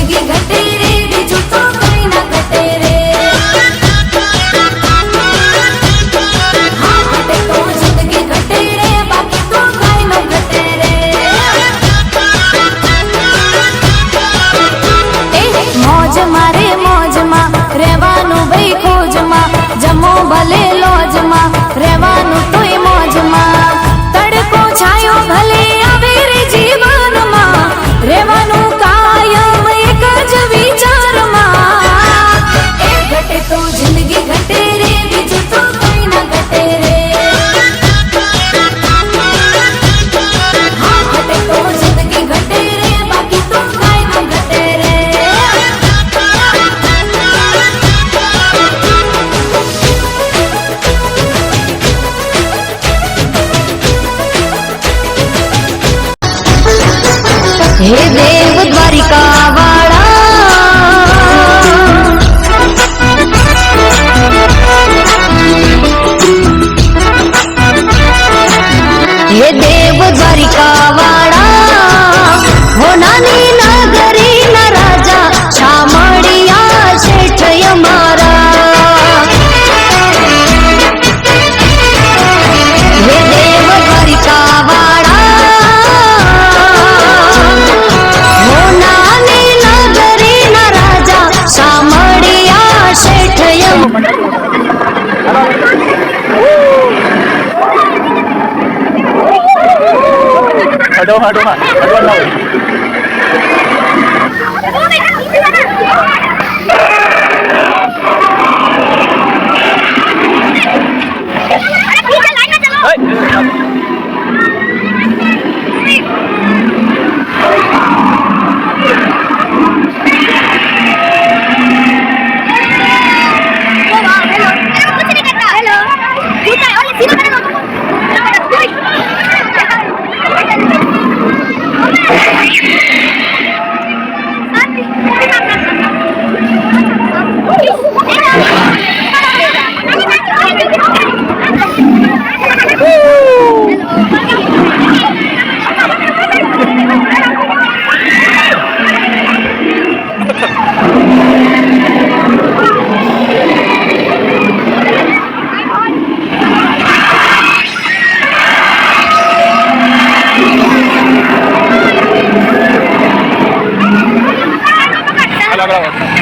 જિંદગી ઘટે રે, બીજું તો કઈ ના ઘટે રે. હા ઘટે તો જિંદગી ઘટે રે, બાકી તો કઈ ન ઘટે રે. મોજ મારે મોજમાં રહેવાનું ભાઈ ખોજમાં, જમો ભલે લોજમાં રહેવાનું તોય મોજમાં. તડકો છાયો ભલે આવે રે જીવનમાં, રહેવાનું કાયમ એક જ વિચારમાં. એ ઘટે તો જિંદગી ઘટે રે, બીજું તો કઈ ના ઘટે રે. હા ઘટે તો જિંદગી ઘટે રે, બાકી તો કઈ ના ઘટે રે. હે દેવ દ્વારિકા વાળા, હે દેવ દ્વારિકા વાળા, હો નાની નગરી ના રાજા શામળિયા શેઠ અમારા. હે દેવ Dwarka Aduh, aduh, aduh, aduh. Bravo.